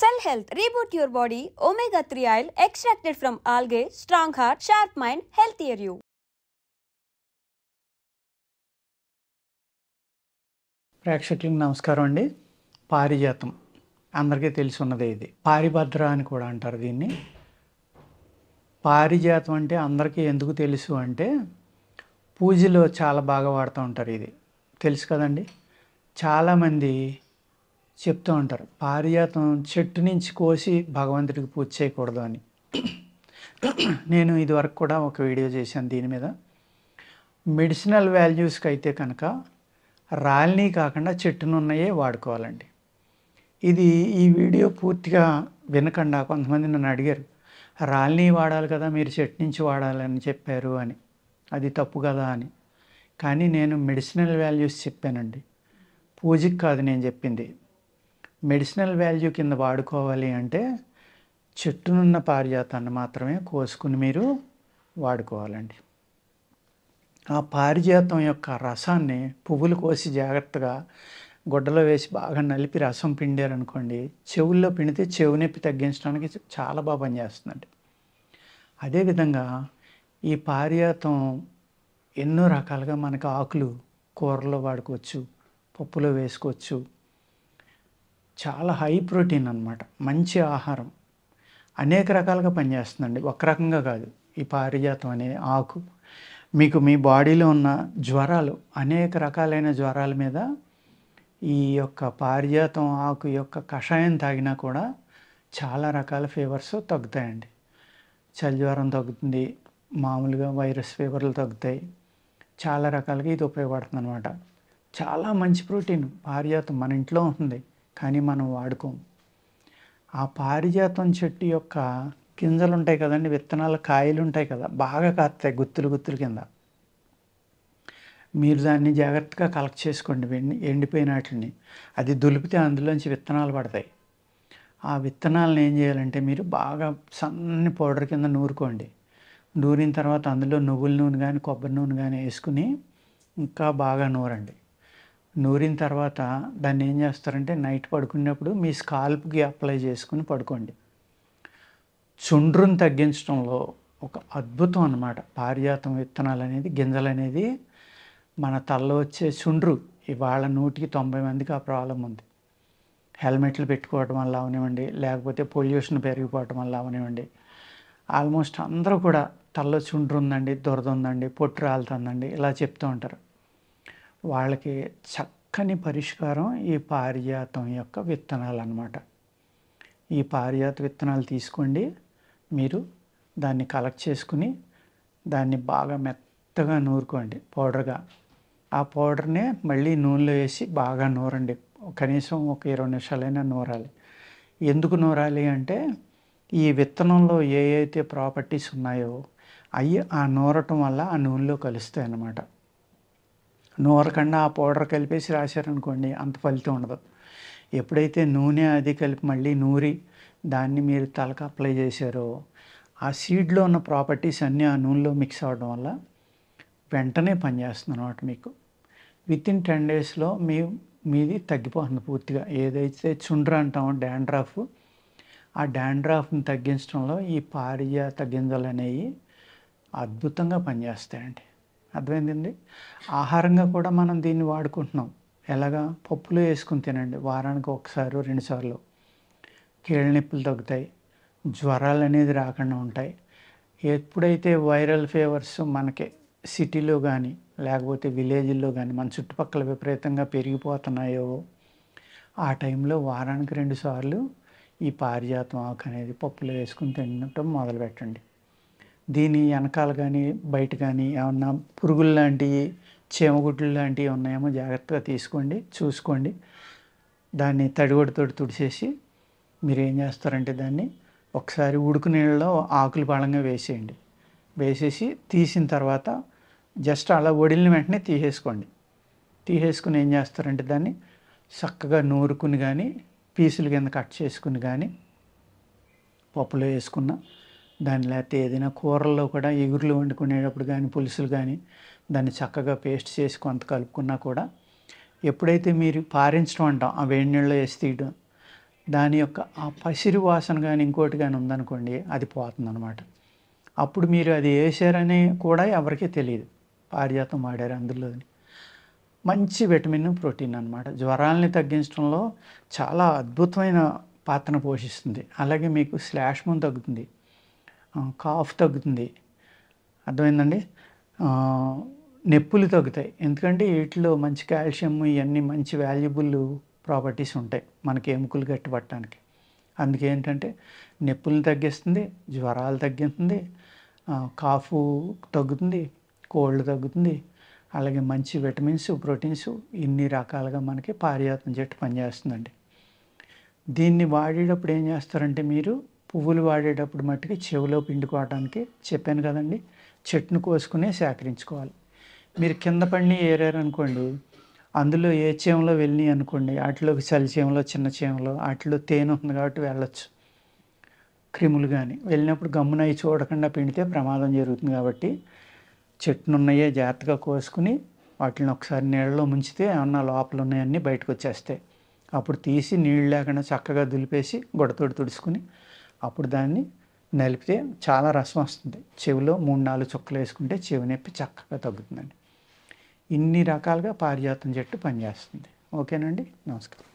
Cell Health, reboot your body, omega-3 oil extracted from algae, strong heart, sharp mind, healthier you. ప్రేక్షకులకు నమస్కారం అండి. పారిజాతం అందరికీ తెలిసి ఉన్నదే. ఇది పారిభద్ర అని కూడా అంటారు దీన్ని. పారిజాతం అంటే అందరికీ ఎందుకు తెలుసు అంటే పూజలో చాలా బాగా వాడుతూ ఉంటారు. ఇది తెలుసు కదండి. చాలామంది చెప్తూ ఉంటారు పారిజాతం చెట్టు నుంచి కోసి భగవంతుడికి పూజ చేయకూడదు అని. నేను ఇదివరకు కూడా ఒక వీడియో చేశాను దీని మీద. మెడిసినల్ వాల్యూస్కి అయితే కనుక రాలిని కాకుండా చెట్టునున్నాయే వాడుకోవాలండి. ఈ వీడియో పూర్తిగా వినకుండా కొంతమంది నన్ను అడిగారు, రాలిని వాడాలి కదా మీరు చెట్టు నుంచి వాడాలని చెప్పారు అని, అది తప్పు కదా అని. కానీ నేను మెడిసినల్ వాల్యూస్ చెప్పానండి, పూజకి కాదు నేను చెప్పింది. మెడిసినల్ వాల్యూ కింద వాడుకోవాలి అంటే చెట్టునున్న పారిజాతాన్ని మాత్రమే కోసుకుని మీరు వాడుకోవాలండి. ఆ పారిజాతం యొక్క రసాన్ని పువ్వులు కోసి జాగ్రత్తగా గుడ్డలో వేసి బాగా నలిపి రసం పిండారనుకోండి, చెవుల్లో పిండితే చెవు నొప్పి తగ్గించడానికి చాలా బాగా పనిచేస్తుందండి. అదేవిధంగా ఈ పారిజాతం ఎన్నో రకాలుగా మనకు ఆకులు కూరలో వాడుకోవచ్చు, పప్పులో వేసుకోవచ్చు. చాలా హై ప్రోటీన్ అన్నమాట, మంచి ఆహారం, అనేక రకాలుగా పనిచేస్తుందండి. ఒక రకంగా కాదు. ఈ పారిజాతం అనే ఆకు మీకు మీ బాడీలో ఉన్న జ్వరాలు, అనేక రకాలైన జ్వరాల మీద ఈ యొక్క పారిజాతం ఆకు యొక్క కషాయం తాగినా కూడా చాలా రకాల ఫీవర్స్ తగ్గుతాయండి. చలి జ్వరం తగ్గుతుంది, మామూలుగా వైరస్ ఫీవర్లు తగ్గుతాయి. చాలా రకాలుగా ఇది ఉపయోగపడుతుంది అనమాట. చాలా మంచి ప్రోటీన్ పారిజాతం మన ఇంట్లో ఉంటుంది, కానీ మనం వాడుకోం. ఆ పారిజాతం చెట్టు యొక్క గింజలు ఉంటాయి కదండి, విత్తనాల కాయలు ఉంటాయి కదా, బాగా కాస్తాయి గుత్తులు గుత్తులు కింద. మీరు దాన్ని జాగ్రత్తగా కలెక్ట్ చేసుకోండి, ఎండిపోయిన వాటిని. అది దులిపితే అందులోంచి విత్తనాలు పడతాయి. ఆ విత్తనాలను ఏం చేయాలంటే మీరు బాగా సన్నని పౌడర్ కింద నూరుకోండి. నూరిన తర్వాత అందులో నువ్వుల నూనె కానీ కొబ్బరి నూనె కానీ వేసుకుని ఇంకా బాగా నూరండి. నూరిన తర్వాత దాన్ని ఏం చేస్తారంటే నైట్ పడుకునేటప్పుడు మీ స్కాల్ప్కి అప్లై చేసుకుని పడుకోండి. చుండ్రుని తగ్గించడంలో ఒక అద్భుతం అన్నమాట పారిజాతం విత్తనాలు అనేది, గింజలు అనేది. మన తలలో వచ్చే చుండ్రు ఇవాళ 190 మందికి ఆ ప్రాబ్లం ఉంది. హెల్మెట్లు పెట్టుకోవడం వల్ల అవనివ్వండి, లేకపోతే పొల్యూషన్ పెరిగిపోవటం వల్ల అవనివ్వండి, ఆల్మోస్ట్ అందరూ కూడా తలలో చుండ్రు ఉందండి, దురద ఉందండి, పొట్టు రాలుతుందండి ఇలా చెప్తూ ఉంటారు. వాళ్ళకి చక్కని పరిష్కారం ఈ పారిజాతం యొక్క విత్తనాలు అన్నమాట. ఈ పారిజాత విత్తనాలు తీసుకోండి, మీరు దాన్ని కలెక్ట్ చేసుకుని దాన్ని బాగా మెత్తగా నూరుకోండి పౌడర్గా. ఆ పౌడర్నే మళ్ళీ నూనెలో వేసి బాగా నూరండి. కనీసం ఒక 20 నిమిషాలైనా నూరాలి. ఎందుకు నూరాలి అంటే ఈ విత్తనంలో ఏ అయితే ప్రాపర్టీస్ ఉన్నాయో అవి ఆ నూరటం వల్ల ఆ నూనెలో కలుస్తాయి అన్నమాట. నూరకుండా ఆ పౌడర్ కలిపేసి రాశారనుకోండి అంత ఫలితం ఉండదు. ఎప్పుడైతే నూనె అది కలిపి మళ్ళీ నూరి దాన్ని మీరు తలకు అప్లై చేశారో ఆ సీడ్లో ఉన్న ప్రాపర్టీస్ అన్నీ ఆ నూనెలో మిక్స్ అవ్వడం వల్ల వెంటనే పనిచేస్తుంది అన్నమాట. మీకు వితిన్ 10 డేస్లో మీది తగ్గిపోతుంది పూర్తిగా. ఏదైతే చుండ్రు అంటామో డాండ్రాఫ్, ఆ డాండ్రాఫ్ని తగ్గించడంలో ఈ పారిజాత గింజలు అనేవి అద్భుతంగా పనిచేస్తాయండి. అర్థమైందండి. ఆహారంగా కూడా మనం దీన్ని వాడుకుంటున్నాం. ఎలాగా? పప్పులో వేసుకుని తినండి, వారానికి 1 2 సార్లు. కీళ్ళ నొప్పులు తగ్గుతాయి, జ్వరాలు అనేది రాకుండా ఉంటాయి. ఎప్పుడైతే వైరల్ ఫీవర్స్ మనకి సిటీలో కానీ లేకపోతే విలేజ్ల్లో కానీ మన చుట్టుపక్కల విపరీతంగా పెరిగిపోతున్నాయో ఆ టైంలో వారానికి 2 సార్లు ఈ పారిజాతం ఆకు అనేది పప్పులో వేసుకుని తినటం మొదలుపెట్టండి. దీని వెనకాల కానీ బయట కానీ ఏమన్నా పురుగులు లాంటివి, చీమగుడ్లు లాంటివి ఉన్నాయేమో జాగ్రత్తగా తీసుకోండి, చూసుకోండి. దాన్ని తడిగొడితో తుడిచేసి మీరు ఏం చేస్తారంటే దాన్ని ఒకసారి ఉడుకు నీళ్ళలో ఆకులు పళంగా వేసేయండి. వేసేసి తీసిన తర్వాత జస్ట్ అలా వడిలిన వెంటనే తీసేసుకోండి. తీసేసుకుని ఏం చేస్తారంటే దాన్ని చక్కగా నూరుకుని కానీ పీసుల కింద కట్ చేసుకుని కానీ పప్పులో వేసుకున్న దాన్ని, లేకపోతే ఏదైనా కూరల్లో కూడా ఎగురులు వండుకునేటప్పుడు కానీ పులుసులు కానీ దాన్ని చక్కగా పేస్ట్ చేసి కొంత కలుపుకున్నా కూడా ఎప్పుడైతే మీరు పారించడం అంటాం, ఆ వేడి నీళ్ళలో వేసి తీయడం, దాని యొక్క ఆ పసిరి వాసన కానీ ఇంకోటి కానీ ఉందనుకోండి, అది పోతుందన్నమాట. అప్పుడు మీరు అది వేసారని కూడా ఎవరికీ తెలియదు, పారిజాతం వాడారు అందులోని. మంచి విటమిన్, ప్రోటీన్ అన్నమాట. జ్వరాలని తగ్గించడంలో చాలా అద్భుతమైన పాత్రను పోషిస్తుంది. అలాగే మీకు శ్లేష్మం తగ్గుతుంది, కాఫ్ తగ్గుతుంది, అర్థమైందండి. నొప్పులు తగ్గుతాయి, ఎందుకంటే వీటిలో మంచి కాల్షియం ఇవన్నీ మంచి వాల్యుబుల్ ప్రాపర్టీస్ ఉంటాయి మనకి ఎముకలు గట్టిపట్టడానికి. అందుకే ఏంటంటే నొప్పులను తగ్గిస్తుంది, జ్వరాలు తగ్గిస్తుంది, కాఫ్ తగ్గుతుంది, కోల్డ్ తగ్గుతుంది. అలాగే మంచి విటమిన్స్, ప్రోటీన్స్ ఇన్ని రకాలుగా మనకి పారిజాతం చెట్టు పనిచేస్తుందండి. దీన్ని వాడేటప్పుడు ఏం చేస్తారంటే, మీరు పువ్వులు వాడేటప్పుడు మట్టుకి చెవిలో పిండుకోవడానికి చెప్పాను కదండి, చెట్టును కోసుకునే సేకరించుకోవాలి. మీరు కింద పడిని ఏరారనుకోండి, అందులో ఏ చేమలో వెళ్ళినాయి అనుకోండి, వాటిలోకి చలి చేమలో, చిన్న చేమలో వాటిలో తేనె ఉంది కాబట్టి వెళ్ళొచ్చు, క్రిములు కానీ వెళ్ళినప్పుడు గమ్మున అవి చూడకుండా పిండితే ప్రమాదం జరుగుతుంది. కాబట్టి చెట్టునున్నాయే జాగ్రత్తగా కోసుకుని వాటిని ఒకసారి నీళ్ళలో ముంచితే ఏమన్నా లోపల ఉన్నాయన్నీ బయటకు వచ్చేస్తాయి. అప్పుడు తీసి నీళ్ళు లేకుండా చక్కగా దులిపేసి గుడతోటి తుడుచుకుని అప్పుడు దాన్ని నలిపితే చాలా రసం వస్తుంది. చెవిలో 3-4 చుక్కలు వేసుకుంటే చెవి నొప్పి చక్కగా తగ్గుతుందండి. ఇన్ని రకాలుగా పారిజాతం చెట్టు పనిచేస్తుంది. ఓకేనండి, నమస్కారం.